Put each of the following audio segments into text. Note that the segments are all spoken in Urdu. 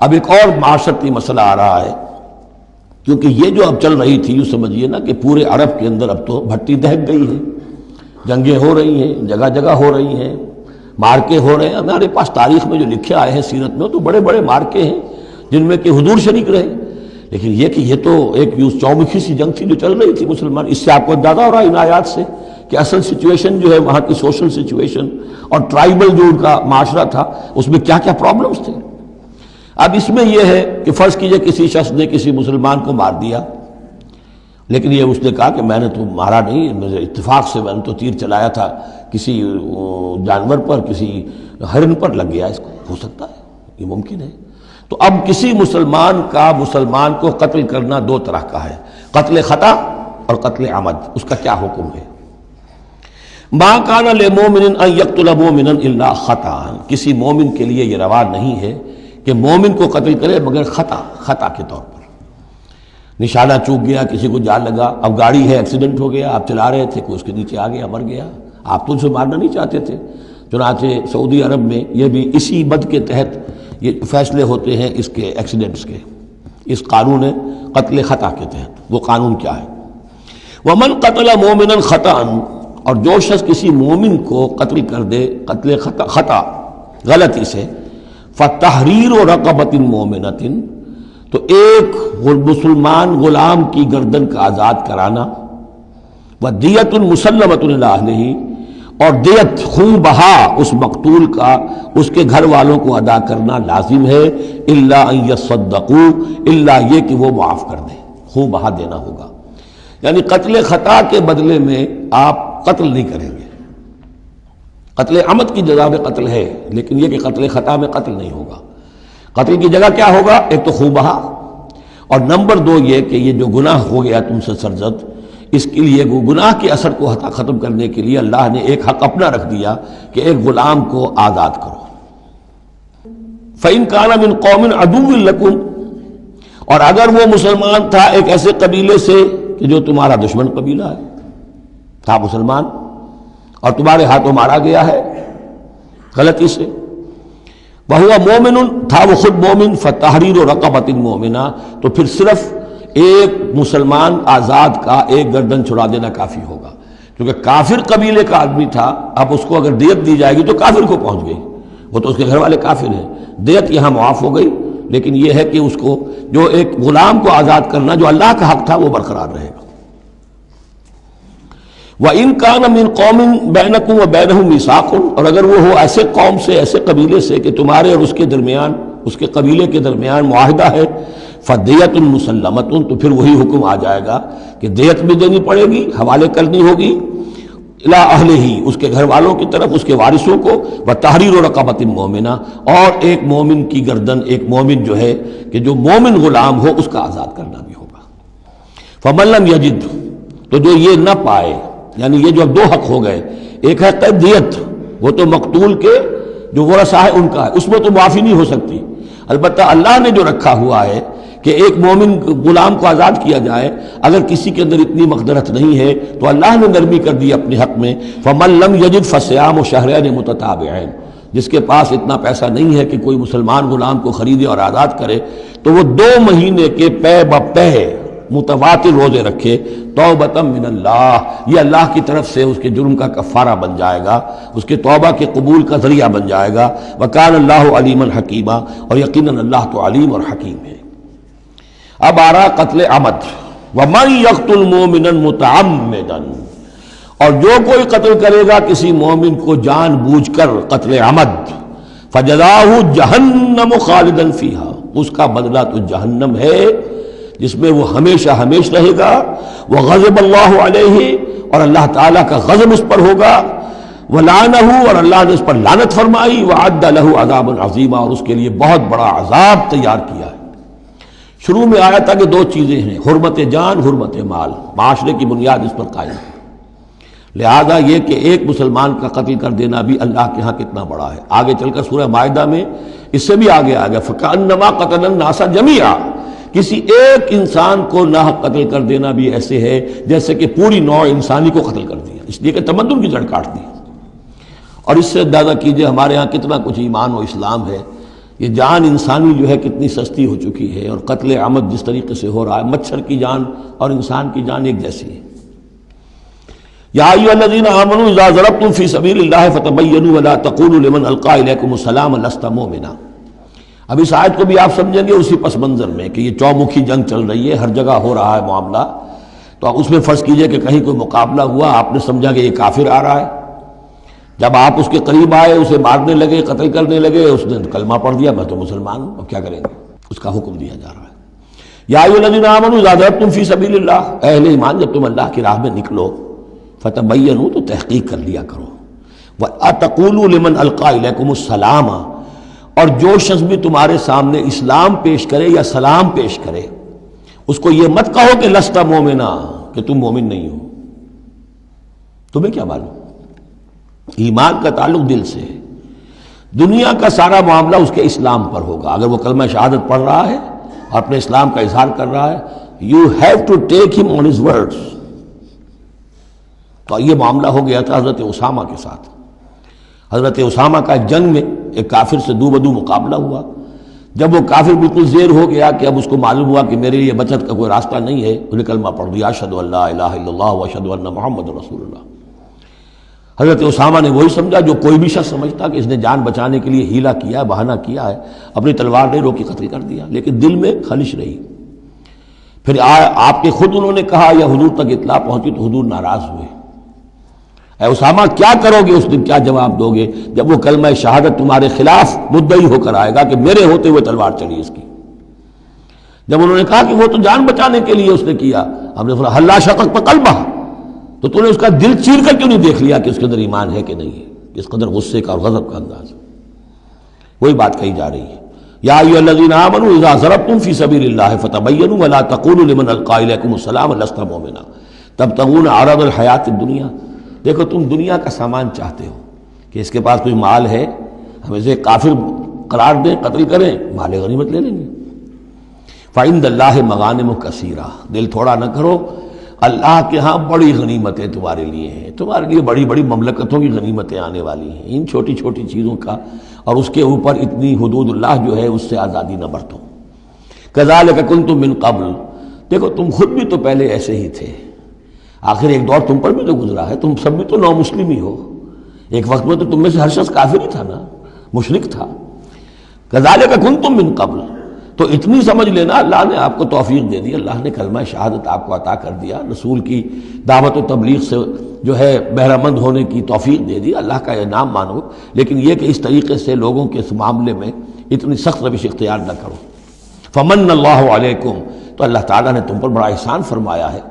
اب ایک اور معاشرتی مسئلہ آ رہا ہے، کیونکہ یہ جو اب چل رہی تھی یوں سمجھیے نا کہ پورے عرب کے اندر اب تو بھٹی دہک گئی ہے، جنگیں ہو رہی ہیں، جگہ جگہ ہو رہی ہیں، مارکے ہو رہے ہیں. ہمارے پاس تاریخ میں جو لکھے آئے ہیں سیرت میں تو بڑے بڑے مارکے ہیں جن میں کہ حضور شریک رہے. لیکن یہ کہ یہ تو ایک یوں چومکھی سی جنگ تھی جو چل رہی تھی مسلمان. اس سے آپ کو اندازہ ہو رہا ہے ان آیات سے کہ اصل سچویشن جو ہے وہاں کی سوشل سچویشن اور ٹرائبل جو ان کا معاشرہ تھا اس میں کیا کیا پرابلمز تھے. اب اس میں یہ ہے کہ فرض کیجئے کسی شخص نے کسی مسلمان کو مار دیا، لیکن یہ اس نے کہا کہ میں نے تو مارا نہیں، مجھے اتفاق سے میں نے تو تیر چلایا تھا کسی جانور پر، کسی ہرن پر لگ گیا. اس کو ہو سکتا ہے، یہ ممکن ہے. تو اب کسی مسلمان کا مسلمان کو قتل کرنا دو طرح کا ہے، قتل خطا اور قتل عمد. اس کا کیا حکم ہے؟ ما کان للمؤمن ان یقتل مؤمنا الا خطا. کسی مومن کے لیے یہ روا نہیں ہے کہ مومن کو قتل کرے مگر خطا کے طور پر. نشانہ چوک گیا، کسی کو جان لگا، اب گاڑی ہے، ایکسیڈنٹ ہو گیا، آپ چلا رہے تھے، کوئی اس کے نیچے آ گیا، مر گیا، آپ تو اسے مارنا نہیں چاہتے تھے. چنانچہ سعودی عرب میں یہ بھی اسی بد کے تحت یہ فیصلے ہوتے ہیں اس کے ایکسیڈنٹس کے، اس قانون قتل خطا کے تحت. وہ قانون کیا ہے؟ ومن قتل مومنا خطا، اور جو شخص کسی مومن کو قتل کر دے قتل خطا غلطی سے، فتحریر رقبۃ مومنۃ، تو ایک مسلمان غلام کی گردن کا آزاد کرانا، ودیۃ مسلمۃ الی اہلہ، اور دیت خون بہا اس مقتول کا اس کے گھر والوں کو ادا کرنا لازم ہے، الا ان یصدقوا، الا یہ کہ وہ معاف کر دیں، خون بہا دینا ہوگا. یعنی قتل خطا کے بدلے میں آپ قتل نہیں کریں گے. قتل عمد کی جزا میں قتل ہے، لیکن یہ کہ قتل خطا میں قتل نہیں ہوگا. قتل کی جگہ کیا ہوگا؟ ایک تو خون بہا، اور نمبر دو یہ کہ یہ جو گناہ ہو گیا تم سے سرزد، اس کے لیے گناہ کے اثر کو ختم کرنے کے لیے اللہ نے ایک حق اپنا رکھ دیا کہ ایک غلام کو آزاد کرو. فَإِن كَانَ مِن قَوْمٍ عَدُوٍّ لَكُمْ، اور اگر وہ مسلمان تھا ایک ایسے قبیلے سے کہ جو تمہارا دشمن قبیلہ ہے، تھا مسلمان اور تمہارے ہاتھوں مارا گیا ہے غلطی سے، وَهُوَ مُؤْمِنٌ، تھا وہ خود مومن، فَتَحْرِيرُ رَقَبَةٍ مُؤْمِنَةٍ، تو پھر صرف ایک مسلمان آزاد کا ایک گردن چھڑا دینا کافی ہوگا. کیونکہ کافر قبیلے کا آدمی تھا، اب اس کو اگر دیت دی جائے گی تو کافر کو پہنچ گئی، وہ تو اس کے گھر والے کافر ہیں. دیت یہاں معاف ہو گئی، لیکن یہ ہے کہ اس کو جو ایک غلام کو آزاد کرنا جو اللہ کا حق تھا وہ برقرار رہے گا. وَإِن كَانَ مِن قَوْمٍ بَيْنَكُمْ وَبَيْنَهُم مِيثَاقٌ، اور اگر وہ ہو ایسے قوم سے، ایسے قبیلے سے کہ تمہارے اور اس کے درمیان، اس کے قبیلے کے درمیان معاہدہ ہے، فَدِيَةٌ مُسَلَّمَةٌ، تو پھر وہی حکم آ جائے گا کہ دیت بھی دینی پڑے گی، حوالے کرنی ہوگی، اِلَىٰ أَهْلِهِ، اس کے گھر والوں کی طرف، اس کے وارثوں کو، وَتَحْرِيرُ رَقَبَةٍ مُؤْمِنَةٍ، اور ایک مومن کی گردن، ایک مومن جو ہے کہ جو مومن غلام ہو اس کا آزاد کرنا بھی ہوگا. فَمَن لَّمْ يَجِدْ، تو جو یہ نہ پائے، یعنی یہ جو اب دو حق ہو گئے، ایک ہے دیت، وہ تو مقتول کے جو ورثہ ہے ان کا ہے، اس میں تو معافی نہیں ہو سکتی. البتہ اللہ نے جو رکھا ہوا ہے کہ ایک مومن غلام کو آزاد کیا جائے، اگر کسی کے اندر اتنی مقدرت نہیں ہے تو اللہ نے نرمی کر دی اپنے حق میں. فَمَن لَّمْ يَجِدْ فَصِيَامُ شَهْرَيْنِ مُتَتَابِعَيْنِ، جس کے پاس اتنا پیسہ نہیں ہے کہ کوئی مسلمان غلام کو خریدے اور آزاد کرے، تو وہ 2 مہینے کے پے بپے متواتر روزے رکھے، توبۃ من اللہ، یہ اللہ کی طرف سے اس کے جرم کا کفارہ بن جائے گا، اس کے توبہ کے قبول کا ذریعہ بن جائے گا. وَكَانَ اللَّهُ عَلِيمًا حَكِيمًا، اور یقیناً اللہ تو علیم اور حکیم ہے. اب آ رہا قتل عمد. وَمَن يَقْتُلْ مُؤْمِنًا مُتَعَمِّدًا، اور جو کوئی قتل کرے گا کسی مومن کو جان بوجھ کر قتل عمد، فَجَزَاؤُهُ جَهَنَّمُ خَالِدًا فِيهَا، اس کا بدلہ تو جہنم ہے جس میں وہ ہمیشہ ہمیش رہے گا. وَغَضِبَ اللَّهُ عَلَيْهِ، اور اللہ تعالیٰ کا غضب اس پر ہوگا. وَلَعَنَهُ، اور اللہ نے اس پر لعنت فرمائی. وَعَدَّ لَهُ عَذَابًا عَظِيمًا، اور اس کے لیے بہت بڑا عذاب تیار کیا ہے. شروع میں آیا تھا کہ 2 چیزیں ہیں، حرمت جان، حرمت مال، معاشرے کی بنیاد اس پر قائم ہے. لہذا یہ کہ ایک مسلمان کا قتل کر دینا بھی اللہ کے ہاں کتنا بڑا ہے. آگے چل کر سورہ مائدہ میں اس سے بھی آگے آ گیا، فَكَأَنَّمَا قَتَلَ النَّاسَ جَمِيعًا، کسی ایک انسان کو ناحق قتل کر دینا بھی ایسے ہے جیسے کہ پوری نوع انسانی کو قتل کر دیا، اس لیے کہ تمدن کی جڑ کاٹ دی. اور اس سے اندازہ کیجئے ہمارے ہاں کتنا کچھ ایمان و اسلام ہے یہ جان انسانی جو ہے کتنی سستی ہو چکی ہے، اور قتل عمد جس طریقے سے ہو رہا ہے، مچھر کی جان اور انسان کی جان ایک جیسی ہے۔ یا ایھا الذین آمنوا اذا ضربتم فی سبیل اللہ فتبینوا ولا تقولوا لمن القی الیکم السلام لست مؤمنا۔ اب اس آیت کو بھی آپ سمجھیں گے اسی پس منظر میں کہ یہ چومکھی جنگ چل رہی ہے، ہر جگہ ہو رہا ہے معاملہ، تو آپ اس میں فرض کیجئے کہ کہیں کوئی مقابلہ ہوا، آپ نے سمجھا کہ یہ کافر آ رہا ہے، جب آپ اس کے قریب آئے، اسے مارنے لگے، قتل کرنے لگے، اس نے کلمہ پڑھ دیا، میں تو مسلمان ہوں، اب کیا کریں گے؟ اس کا حکم دیا جا رہا ہے۔ یا ایھا الذین آمنوا اذا ضربتم فی سبیل اللہ، اے اہل ایمان جب تم اللہ کی راہ میں نکلو، فتبینوا تو تحقیق کر لیا کرو، وَأَتَقُولُوا لِمَنْ أَلْقَى إِلَيْكُمُ السَّلَامَ، اور جو شخص بھی تمہارے سامنے اسلام پیش کرے یا سلام پیش کرے، اس کو یہ مت کہو کہ لست مومنا، کہ تم مومن نہیں ہو، تمہیں کیا معلوم؟ ایمان کا تعلق دل سے ہے، دنیا کا سارا معاملہ اس کے اسلام پر ہوگا۔ اگر وہ کلمہ شہادت پڑھ رہا ہے اور اپنے اسلام کا اظہار کر رہا ہے، یو ہیو ٹو ٹیک ہم آن ہز ورڈز۔ تو یہ معاملہ ہو گیا تھا حضرت اسامہ کے ساتھ۔ حضرت اسامہ کا جنگ میں ایک کافر سے دو بدو مقابلہ ہوا، جب وہ کافر بالکل زیر ہو گیا کہ اب اس کو معلوم ہوا کہ میرے لیے بچت کا کوئی راستہ نہیں ہے، انہوں نے کلمہ پڑھ دیا، اشہد ان لا الہ الا اللہ واشہد ان محمد رسول اللہ۔ حضرت اسامہ نے وہی سمجھا جو کوئی بھی شخص سمجھتا کہ اس نے جان بچانے کے لیے ہیلہ کیا ہے، بہانہ کیا ہے، اپنی تلوار نے روکی، قتل کر دیا، لیکن دل میں خلش رہی۔ پھر آپ کے خود انہوں نے کہا یا حضور تک اطلاع پہنچی تو حضور ناراض ہوئے، اے اسامہ کیا کرو گے اس دن، کیا جواب دو گے جب وہ کلمہ شہادت تمہارے خلاف مدعی ہو کر آئے گا کہ میرے ہوتے ہوئے تلوار چلی اس کی؟ جب انہوں نے کہا کہ وہ تو جان بچانے کے لیے اس نے کیا، ہم نے فرمایا حلا شققت قلبہ، تو تو نے اس کا دل چیر کر کیوں نہیں دیکھ لیا کہ اس کے اندر ایمان ہے کہ نہیں ہے؟ اس قدر غصے کا اور غضب کا انداز، وہی بات کہی جا رہی ہے۔ یا ایھا الذین آمنوا اذا ضربتم فی سبیل اللہ فتبینوا ولا تقولوا لمن القی الیکم السلام لست مؤمنا تبتغون عرض الحیات الدنیا۔ دیکھو تم دنیا کا سامان چاہتے ہو کہ اس کے پاس کوئی مال ہے، ہم اسے کافر قرار دیں، قتل کریں، مال غنیمت لے لیں گے۔ فعند اللہ مغانم کثیرہ، دل تھوڑا نہ کرو، اللہ کے ہاں بڑی غنیمتیں تمہارے لیے ہیں، تمہارے لیے بڑی بڑی مملکتوں کی غنیمتیں آنے والی ہیں، ان چھوٹی چھوٹی چیزوں کا اور اس کے اوپر اتنی حدود اللہ جو ہے اس سے آزادی نہ برتو۔ کذالک کنتم من قبل، دیکھو تم خود بھی تو پہلے ایسے ہی تھے، آخر ایک دور تم پر بھی تو گزرا ہے، تم سب بھی تو نو مسلم ہی ہو، ایک وقت میں تو تم میں سے ہر شخص کافر ہی تھا نا، مشرک تھا۔ کذالک کنتم من قبل، تو اتنی سمجھ لینا اللہ نے آپ کو توفیق دے دی، اللہ نے کلمہ شہادت آپ کو عطا کر دیا، رسول کی دعوت و تبلیغ سے جو ہے بہرہ مند ہونے کی توفیق دے دی، اللہ کا انعام مانو، لیکن یہ کہ اس طریقے سے لوگوں کے اس معاملے میں اتنی سخت روش اختیار نہ کرو۔ فمن اللہ علیکم، تو اللہ تعالیٰ نے تم پر بڑا احسان فرمایا ہے،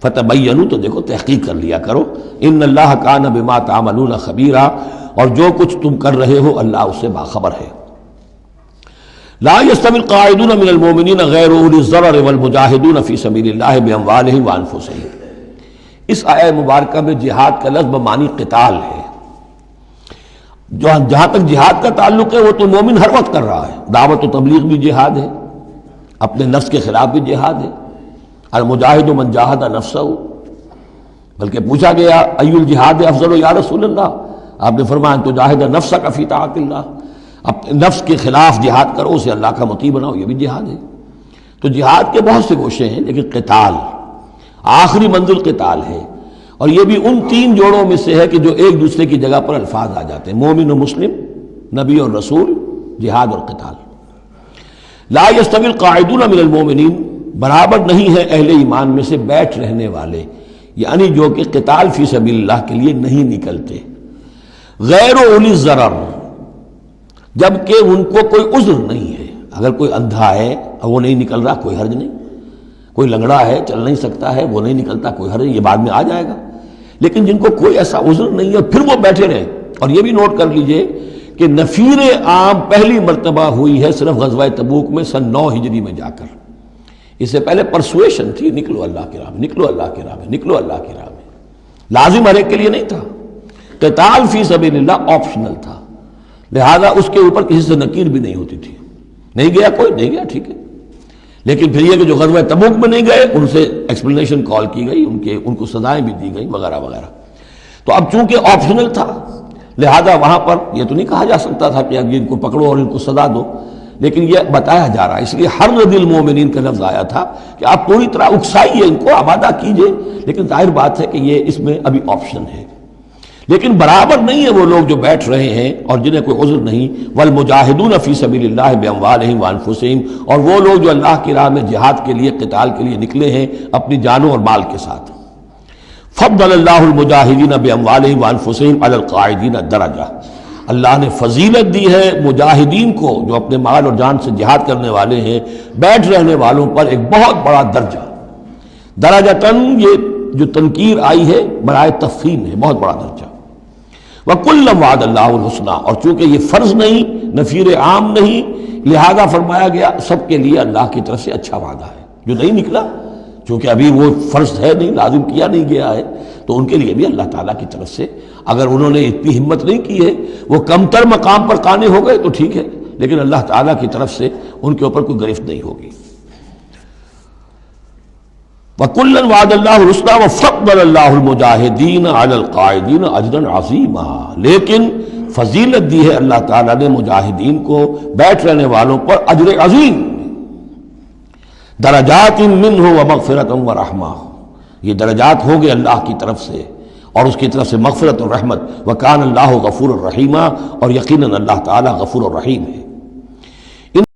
فتبینوا، تو دیکھو تحقیق کر لیا کرو، ان اللہ کان بما تعملون خبیرا، اور جو کچھ تم کر رہے ہو اللہ اس سے باخبر ہے۔ لا يستوي القاعدون من المؤمنین غیر اولی الضرر والمجاہدون فی سبیل اللہ باموالہم وانفسہم۔ اس آیہ مبارکہ میں جہاد کا لفظ بمعنی قتال ہے، جہاں تک جہاد کا تعلق ہے وہ تو مومن ہر وقت کر رہا ہے، دعوت و تبلیغ بھی جہاد ہے، اپنے نفس کے خلاف بھی جہاد ہے، المجاہد من جاہد نفسہ، بلکہ پوچھا گیا ای الجہاد افضل یا رسول اللہ، آپ نے فرمایا ان تجاہد نفسک فی طاعت اللہ، اپنے نفس کے خلاف جہاد کرو، اسے اللہ کا مطیع بناؤ، یہ بھی جہاد ہے۔ تو جہاد کے بہت سے گوشے ہیں، لیکن قتال آخری منزل قتال ہے، اور یہ بھی ان تین جوڑوں میں سے ہے کہ جو ایک دوسرے کی جگہ پر الفاظ آ جاتے ہیں، مومن و مسلم، نبی اور رسول، جہاد اور قتال۔ لا یستوی القاعدون من المؤمنین، برابر نہیں ہے اہل ایمان میں سے بیٹھ رہنے والے، یعنی جو کہ قتال فی سبیل اللہ کے لیے نہیں نکلتے، غیر اولی الضرر، جبکہ ان کو کوئی عذر نہیں ہے، اگر کوئی اندھا ہے اور وہ نہیں نکل رہا کوئی حرج نہیں، کوئی لنگڑا ہے چل نہیں سکتا ہے وہ نہیں نکلتا کوئی حرج نہیں، یہ بعد میں آ جائے گا، لیکن جن کو کوئی ایسا عذر نہیں ہے پھر وہ بیٹھے رہیں۔ اور یہ بھی نوٹ کر لیجئے کہ نفیر عام پہلی مرتبہ ہوئی ہے صرف غزوہ تبوک میں سن 9 ہجری میں جا کر، اس سے پہلے پرسویشن تھی، نکلو اللہ کی راہ میں، نکلو اللہ کی راہ میں، نکلو اللہ کی راہ میں، لازم ہر ایک کے لیے نہیں تھا، قتال فی سبیل اللہ آپشنل تھا، لہذا اس کے اوپر کسی سے نکیر بھی نہیں ہوتی تھی، نہیں گیا کوئی نہیں گیا ٹھیک ہے، لیکن پھر یہ کہ جو غزوہ تبوک میں نہیں گئے ان سے ایکسپلینیشن کال کی گئی، ان کو سزائیں بھی دی گئی وغیرہ وغیرہ۔ تو اب چونکہ آپشنل تھا لہذا وہاں پر یہ تو نہیں کہا جا سکتا تھا کہ ان کو پکڑو اور ان کو سزا دو، لیکن یہ بتایا جا رہا ہے، اس لیے حرض المومنین کا لفظ آیا تھا کہ آپ پوری طرح اکسائیے، ان کو آبادہ کیجئے، لیکن ظاہر بات ہے کہ یہ اس میں ابھی آپشن ہے۔ لیکن برابر نہیں ہے وہ لوگ جو بیٹھ رہے ہیں اور جنہیں کوئی عذر نہیں، والمجاہدون فی سبیل اللہ باموالہم وانفسہم، اور وہ لوگ جو اللہ کی راہ میں جہاد کے لیے، قتال کے لیے نکلے ہیں اپنی جانوں اور مال کے ساتھ۔ فضل اللہ المجاہدین باموالہم وانفسہم علی القاعدین درجہ، اللہ نے فضیلت دی ہے مجاہدین کو جو اپنے مال اور جان سے جہاد کرنے والے ہیں، بیٹھ رہنے والوں پر ایک بہت بڑا درجہ۔ درجتاً یہ جو تنکیر آئی ہے برائے تفخیم ہے، بہت بڑا درجہ۔ وَكُلًّا وَعَدَ اللَّهُ الْحُسْنَىٰ، اور چونکہ یہ فرض نہیں، نفیر عام نہیں، لہذا فرمایا گیا سب کے لیے اللہ کی طرف سے اچھا وعدہ ہے۔ جو نہیں نکلا، چونکہ ابھی وہ فرض ہے نہیں، لازم کیا نہیں گیا ہے، تو ان کے لیے بھی اللہ تعالیٰ کی طرف سے، اگر انہوں نے اتنی ہمت نہیں کی ہے، وہ کمتر مقام پر قانے ہو گئے تو ٹھیک ہے، لیکن اللہ تعالیٰ کی طرف سے ان کے اوپر کوئی گرفت نہیں ہوگی۔ وَكُلًّا وَعَدَ اللَّهُ الْحُسْنَىٰ وَفَضَّلَ اللَّهُ الْمُجَاهِدِينَ عَلَى الْقَاعِدِينَ أَجْرًا عَظِيمًا، لیکن فضیلت دی ہے اللہ تعالیٰ نے مجاہدین کو بیٹھ رہنے والوں پر اجر عظیم، درجات منہ ومغفرۃ ورحمہ، یہ درجات ہوں گے اللہ کی طرف سے اور اس کی طرف سے مغفرت اور رحمت۔ وَكَانَ اللَّهُ غَفُورًا رَحِيمًا، اور یقیناً اللہ تعالیٰ غفور الرحیم ہے۔